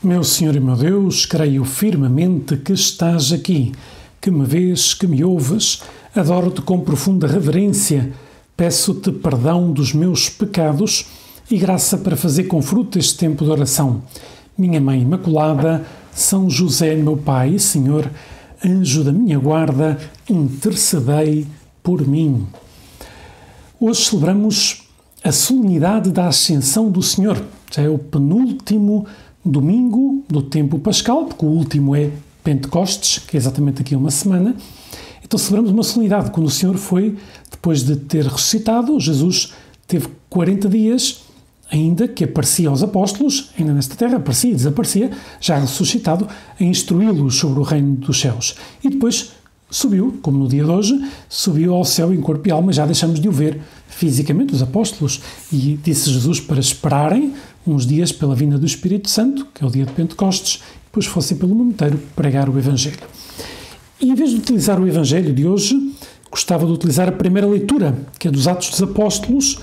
Meu Senhor e meu Deus, creio firmemente que estás aqui, que me vês, que me ouves. Adoro-te com profunda reverência. Peço-te perdão dos meus pecados e graça para fazer com fruto este tempo de oração. Minha Mãe Imaculada, São José, meu Pai e Senhor, anjo da minha guarda, intercedei por mim. Hoje celebramos a solenidade da Ascensão do Senhor. Já é o penúltimo domingo do tempo pascal, porque o último é Pentecostes, que é exatamente aqui uma semana. Então celebramos uma solenidade, quando o Senhor foi, depois de ter ressuscitado, Jesus teve 40 dias, ainda que aparecia aos apóstolos, ainda nesta terra, aparecia e desaparecia, já ressuscitado, a instruí-los sobre o reino dos céus. E depois subiu, como no dia de hoje, subiu ao céu em corpo e alma, já deixamos de o ver fisicamente, os apóstolos, e disse Jesus para esperarem uns dias pela vinda do Espírito Santo, que é o dia de Pentecostes, e depois fossem pelo mundo inteiro pregar o Evangelho. E em vez de utilizar o Evangelho de hoje, gostava de utilizar a primeira leitura, que é dos Atos dos Apóstolos.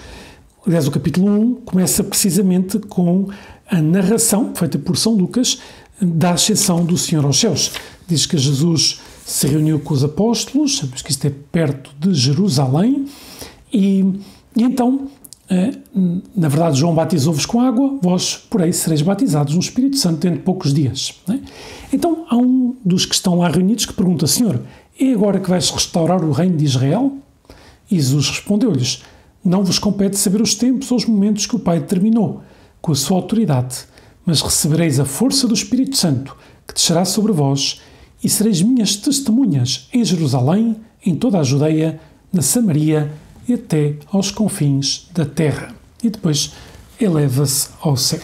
Aliás, o capítulo 1 começa precisamente com a narração, feita por São Lucas, da ascensão do Senhor aos céus. Diz que Jesus se reuniu com os apóstolos, sabemos que isto é perto de Jerusalém, e então, na verdade, João batizou-vos com água, vós, porém, sereis batizados no Espírito Santo dentro de poucos dias. Não é? Então, há um dos que estão lá reunidos que pergunta: Senhor, é agora que vais restaurar o reino de Israel? E Jesus respondeu-lhes: não vos compete saber os tempos ou os momentos que o Pai determinou, com a sua autoridade, mas recebereis a força do Espírito Santo, que descerá sobre vós, e sereis minhas testemunhas em Jerusalém, em toda a Judeia, na Samaria e até aos confins da terra. E depois eleva-se ao céu.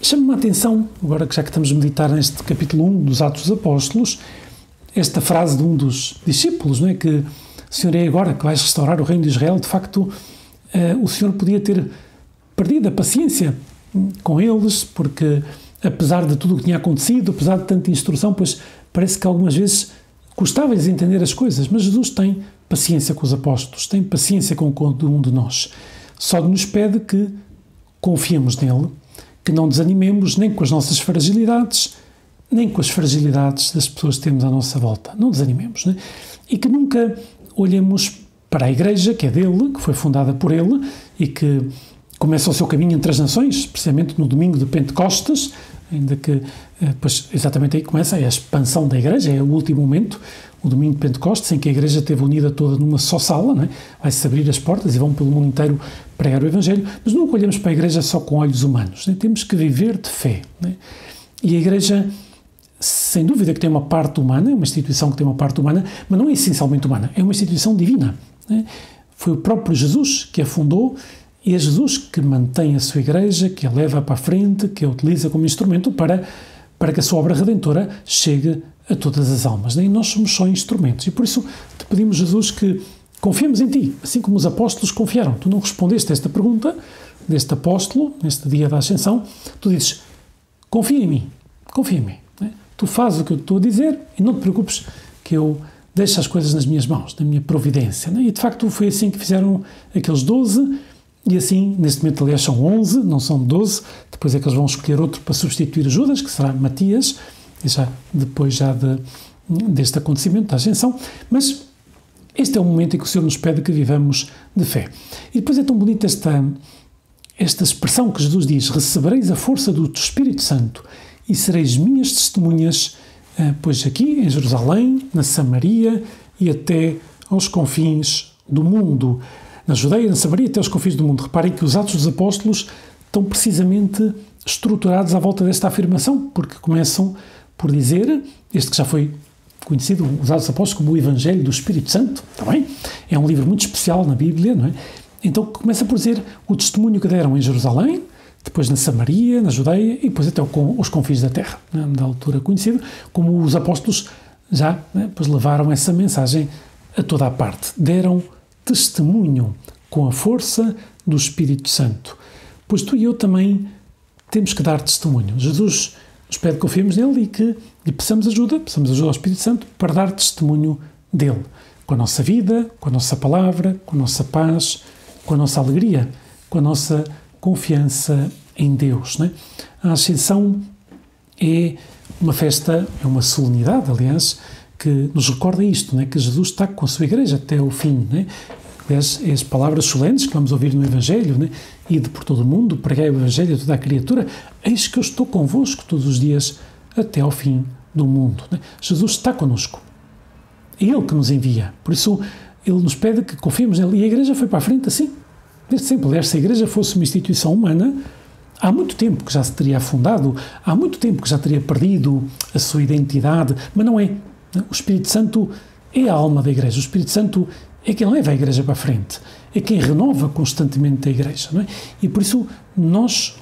Chama-me a atenção, agora que já que estamos a meditar neste capítulo 1 dos Atos dos Apóstolos, esta frase de um dos discípulos, não é? Que Senhor, é agora que vais restaurar o reino de Israel. De facto, o Senhor podia ter perdido a paciência com eles, porque apesar de tudo o que tinha acontecido, apesar de tanta instrução, pois parece que algumas vezes custava-lhes entender as coisas, mas Jesus tem paciência com os apóstolos, tem paciência com cada um de nós. Só nos pede que confiemos nele, que não desanimemos nem com as nossas fragilidades, nem com as fragilidades das pessoas que temos à nossa volta. Não desanimemos, né? E que nunca olhemos para a Igreja, que é dele, que foi fundada por ele e que começa o seu caminho entre as nações, precisamente no domingo de Pentecostes, ainda que, pois, exatamente aí começa a expansão da Igreja, é o último momento, o domingo de Pentecostes, em que a Igreja esteve unida toda numa só sala, não é? Vai-se abrir as portas e vão pelo mundo inteiro pregar o Evangelho, mas nunca olhamos para a Igreja só com olhos humanos, né? Temos que viver de fé, né? E a Igreja, sem dúvida que tem uma parte humana, é uma instituição que tem uma parte humana, mas não é essencialmente humana, é uma instituição divina, né? Foi o próprio Jesus que a fundou e é Jesus que mantém a sua Igreja, que a leva para a frente, que a utiliza como instrumento para que a sua obra redentora chegue a todas as almas, né? E nós somos só instrumentos. E por isso te pedimos, Jesus, que confiemos em ti, assim como os apóstolos confiaram. Tu não respondeste a esta pergunta deste apóstolo, neste dia da Ascensão. Tu dizes: confia em mim, né? Tu fazes o que eu estou a dizer e não te preocupes que eu deixo as coisas nas minhas mãos, na minha providência, né? E de facto foi assim que fizeram aqueles 12. E assim, neste momento, aliás, são 11, não são 12, depois é que eles vão escolher outro para substituir Judas, que será Matias, e depois deste acontecimento da Ascensão, mas este é o momento em que o Senhor nos pede que vivamos de fé. E depois é tão bonita esta expressão que Jesus diz: recebereis a força do Espírito Santo e sereis minhas testemunhas, pois aqui em Jerusalém, na Samaria e até aos confins do mundo. Na Judeia, na Samaria, até aos confins do mundo. Reparem que os Atos dos Apóstolos estão precisamente estruturados à volta desta afirmação, porque começam por dizer, este que já foi conhecido, os Atos dos Apóstolos, como o Evangelho do Espírito Santo, está bem? É um livro muito especial na Bíblia, não é? Então começa por dizer o testemunho que deram em Jerusalém, depois na Samaria, na Judeia e depois até aos confins da terra, né? Da altura conhecido, como os apóstolos já, né, pois levaram essa mensagem a toda a parte. Deram testemunho com a força do Espírito Santo. Pois tu e eu também temos que dar testemunho. Jesus nos pede que confiemos nele e que lhe peçamos ajuda ao Espírito Santo para dar testemunho dele, com a nossa vida, com a nossa palavra, com a nossa paz, com a nossa alegria, com a nossa confiança em Deus, né? A Ascensão é uma festa, é uma solenidade, aliás, que nos recorda isto, que Jesus está com a sua igreja até o fim. Aliás, as palavras solenes que vamos ouvir no Evangelho, ide por todo o mundo, pregai o Evangelho a toda a criatura, eis que eu estou convosco todos os dias até ao fim do mundo. Jesus está connosco. É Ele que nos envia. Por isso, Ele nos pede que confiemos nele. E a igreja foi para a frente assim, desde sempre. Aliás, se a igreja fosse uma instituição humana, há muito tempo que já se teria afundado, há muito tempo que já teria perdido a sua identidade, mas não é. O Espírito Santo é a alma da igreja. O Espírito Santo é quem leva a igreja para a frente, é quem renova constantemente a igreja. E por isso,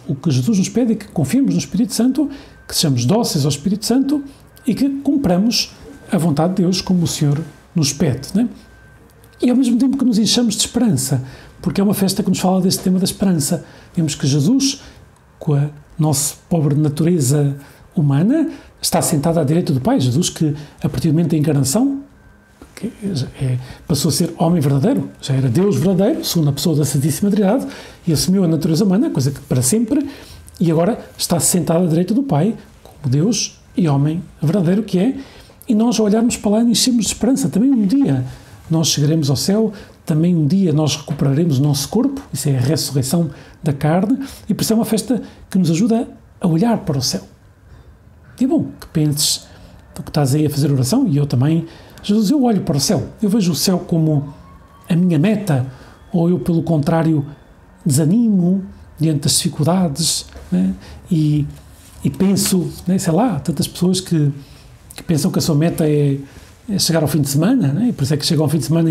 o que Jesus nos pede é que confiemos no Espírito Santo, que sejamos dóceis ao Espírito Santo e que cumpramos a vontade de Deus como o Senhor nos pede. E ao mesmo tempo que nos enchamos de esperança, porque é uma festa que nos fala desse tema da esperança. Vemos que Jesus, com a nossa pobre natureza humana, está sentado à direita do Pai. Jesus que, a partir do momento da encarnação, passou a ser homem verdadeiro, já era Deus verdadeiro, segunda pessoa da Santíssima Trindade, e assumiu a natureza humana, coisa que para sempre, e agora está sentado à direita do Pai, como Deus e homem verdadeiro que é, e nós, ao olharmos para lá, enchemos de esperança. Também um dia nós chegaremos ao céu, também um dia nós recuperaremos o nosso corpo, isso é a ressurreição da carne, e por isso é uma festa que nos ajuda a olhar para o céu. E é bom que penses, tu que estás aí a fazer oração, e eu também, Jesus, eu olho para o céu, eu vejo o céu como a minha meta, ou eu, pelo contrário, desanimo diante das dificuldades, e penso, sei lá, tantas pessoas que pensam que a sua meta é chegar ao fim de semana, e por isso é que chegam ao fim de semana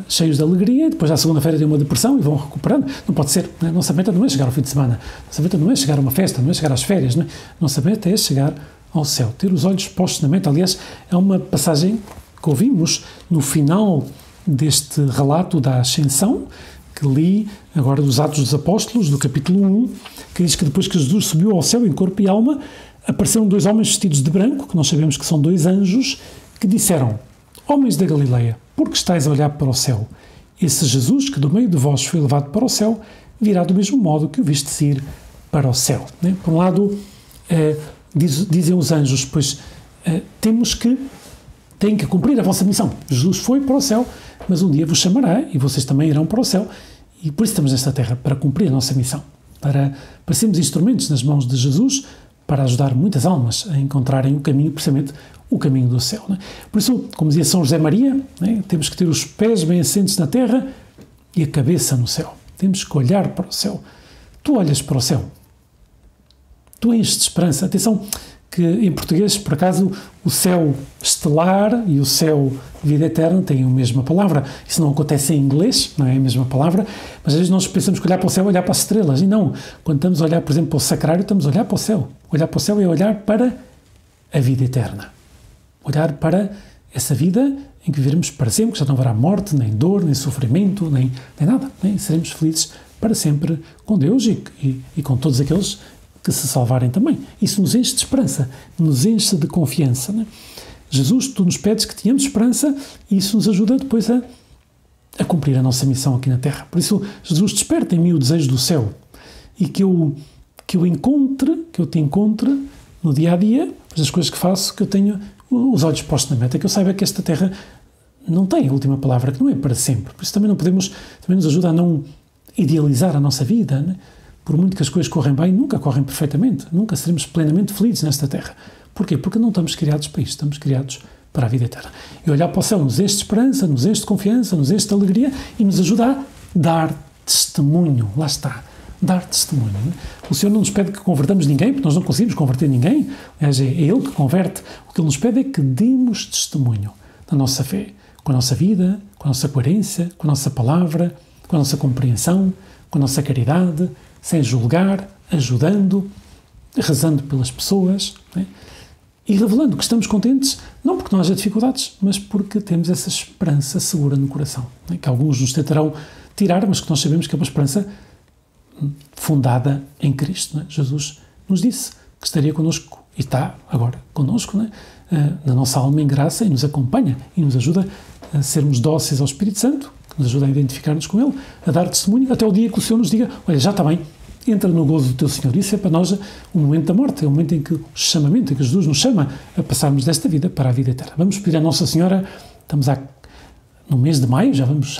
cheios de alegria, e depois à segunda-feira têm uma depressão e vão recuperando. Não pode ser. Nossa meta não é chegar ao fim de semana. Nossa meta não é chegar a uma festa, não é chegar às férias. Nossa meta é chegar ao céu, ter os olhos postos na meta. Aliás, é uma passagem que ouvimos no final deste relato da Ascensão, que li agora dos Atos dos Apóstolos, do capítulo 1, que diz que depois que Jesus subiu ao céu em corpo e alma, apareceram 2 homens vestidos de branco, que nós sabemos que são 2 anjos, que disseram: homens da Galileia, por que estáis a olhar para o céu? Esse Jesus, que do meio de vós foi levado para o céu, virá do mesmo modo que o vistes ir para o céu. Por um lado, dizem os anjos, pois têm que cumprir a vossa missão. Jesus foi para o céu, mas um dia vos chamará e vocês também irão para o céu. E por isso estamos nesta terra, para cumprir a nossa missão, para sermos instrumentos nas mãos de Jesus, para ajudar muitas almas a encontrarem o caminho, precisamente o caminho do céu. Por isso, como dizia São José Maria, temos que ter os pés bem assentes na terra e a cabeça no céu. Temos que olhar para o céu. Tu olhas para o céu. Tu enches de esperança. Atenção que em português, por acaso, o céu estelar e o céu vida eterna têm a mesma palavra. Isso não acontece em inglês, não é a mesma palavra, mas às vezes nós pensamos que olhar para o céu é olhar para as estrelas. E não. Quando estamos a olhar, por exemplo, para o sacrário, estamos a olhar para o céu. Olhar para o céu é olhar para a vida eterna. Olhar para essa vida em que viveremos para sempre, que já não haverá morte, nem dor, nem sofrimento, nem nada. Seremos felizes para sempre com Deus e com todos aqueles que se salvarem também. Isso nos enche de esperança, nos enche de confiança. Jesus, tu nos pedes que tenhamos esperança e isso nos ajuda depois a cumprir a nossa missão aqui na Terra. Por isso, Jesus, desperta em mim o desejo do céu e que eu te encontre no dia-a-dia, as coisas que faço, que eu tenha os olhos postos na meta, que eu saiba que esta terra não tem a última palavra, que não é para sempre. Por isso também nos ajuda a não idealizar a nossa vida, Por muito que as coisas correm bem, nunca correm perfeitamente, nunca seremos plenamente felizes nesta terra. Porquê? Porque não estamos criados para isto, estamos criados para a vida eterna. E olhar para o céu nos enche de esperança, nos enche de confiança, nos enche de alegria e nos ajuda a dar testemunho. Lá está. Dar testemunho. O Senhor não nos pede que convertamos ninguém, porque nós não conseguimos converter ninguém. Aliás, é Ele que converte. O que Ele nos pede é que demos testemunho da nossa fé, com a nossa vida, com a nossa coerência, com a nossa palavra, com a nossa compreensão, com a nossa caridade, sem julgar, ajudando, rezando pelas pessoas, e revelando que estamos contentes, não porque não haja dificuldades, mas porque temos essa esperança segura no coração, que alguns nos tentarão tirar, mas que nós sabemos que é uma esperança fundada em Cristo. Jesus nos disse que estaria connosco e está agora connosco, na nossa alma em graça, e nos acompanha e nos ajuda a sermos dóceis ao Espírito Santo, que nos ajuda a identificar-nos com Ele, a dar testemunho, até o dia que o Senhor nos diga: olha, já está bem, entra no gozo do teu Senhor. Isso é para nós o momento da morte, é o momento em que o chamamento, em que Jesus nos chama a passarmos desta vida para a vida eterna. Vamos pedir à Nossa Senhora, estamos no mês de maio, já vamos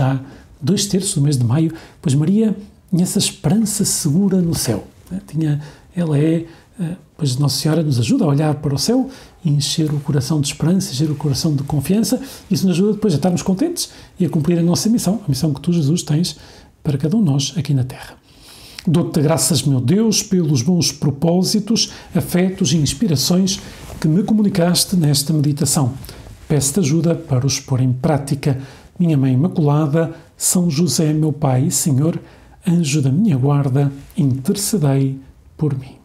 2/3 do mês de maio, pois Maria tinha essa esperança segura no céu. Pois Nossa Senhora nos ajuda a olhar para o céu e encher o coração de esperança, encher o coração de confiança. Isso nos ajuda depois a estarmos contentes e a cumprir a nossa missão, a missão que tu, Jesus, tens para cada um de nós aqui na Terra. Dou-te graças, meu Deus, pelos bons propósitos, afetos e inspirações que me comunicaste nesta meditação. Peço-te ajuda para os pôr em prática. Minha Mãe Imaculada, São José, meu Pai e Senhor, anjo da minha guarda, intercedei por mim.